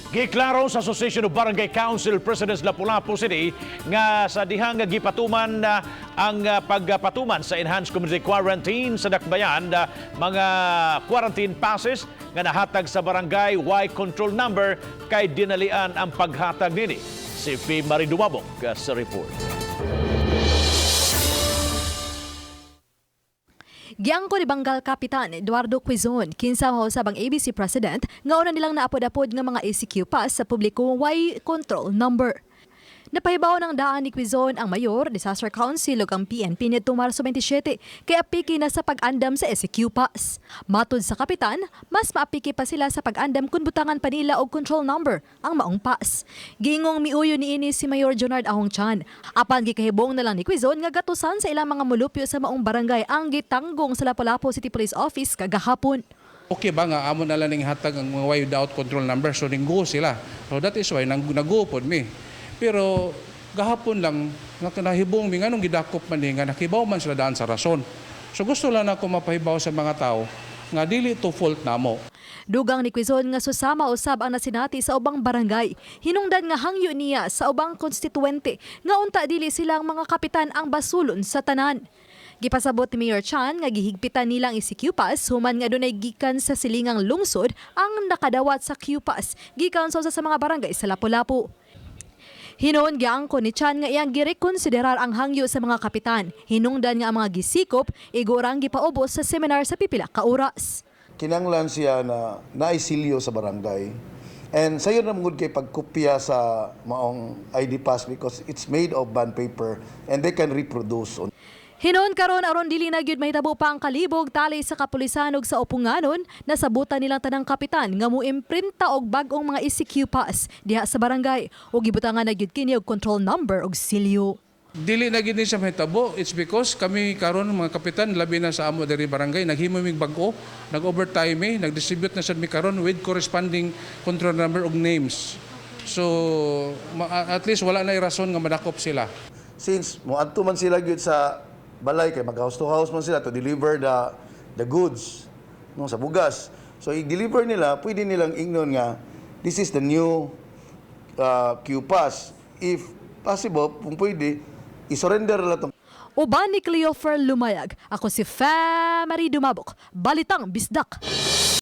Giklaro sa Association of Barangay Council Presidents Lapu-Lapu City nga sa dihang nga gipatuman ang pagpatuman sa enhanced community quarantine sa Dakbayan, mga quarantine passes nga nahatag sa barangay Y control number kay dinalian ang paghatag nini. Si P. Marie Dumabok sa report. Giangko ni Banggal Kapitan Eduardo Quizon, kinsa ho sabang ABC President, nga una nilang naapod-apod nga mga ACQ pass sa publiko Y control number. Napahibaw ng daan ni Quizon ang Mayor, Disaster Council ug ang PNP nito Marso 27 kay apiki na sa pag-andam sa ACQ pass. Matud sa Kapitan, mas maapiki pa sila sa pag-andam kung butangan pa nila og control number ang maong pass. Gingong miuyo niini si Mayor Jonard Ahong Chan. Apan gikahibong na lang ni Quizon nga gatusan sa ilang mga mulupyo sa maong barangay ang gitanggong sa Lapu-Lapu City Police Office kagahapon. Okay ba nga amo na lang ning hatag ang mga without control number, so ninggo sila. So that is why nagupod mi. Pero gahapon lang nakahibong mi nganong gidakop man nga nakibaw man sila daan sa rason. So gusto lang ako mapahibaw sa mga tao nga dili to fault namo. Dugang ni Quizon nga susama usab ang nasinati sa ubang barangay. Hinungdan nga hangyo niya sa ubang konstituente nga unta dili silang mga kapitan ang basulon sa tanan. Gipasabot ni Mayor Chan nga gihigpitan nilang i-CQ pass human nga dunay gikan sa silingang lungsod ang nakadawat sa Q pass gikan sa mga barangay sa Lapu-Lapu. Hinon giangko ni Chan nga iyang girekonsiderar ang hangyo sa mga kapitan. Hinungdan nga ang mga gisikop igurang gipaubos sa seminar sa pipila ka oras. Kinanglan siya na naisilyo sa barangay. And sayo na mungod kay pagkopya sa maong ID pass because it's made of bond paper and they can reproduce. Hinon karon aron dili na gyud mahitabo pa ang kalibog tali sa kapulisan ug sa upunganon, nasabutan nilang tanang kapitan nga moimprinta og bag-ong mga ECQ pass diha sa barangay ug gibutangan na gyud kini og control number ug silyo. Dili na gid ni sa mahitabo, it's because kami karon mga kapitan labi na sa amo diri barangay naghimo mig bag-o, nag-overtime nag-distribute na sad mi karon with corresponding control number ug names. So at least wala na rason nga madakop sila. Since moadto man sila gyud sa balay kay mag-house to house man sila to deliver the goods no sa bugas. So i-deliver nila, pwede nilang ingnon nga this is the new Q pass. If possible, kung pwede, i-surrender nila to. Uban ni Cleofer Lumayag, ako si Marie Dumabok, Balitang Bisdak.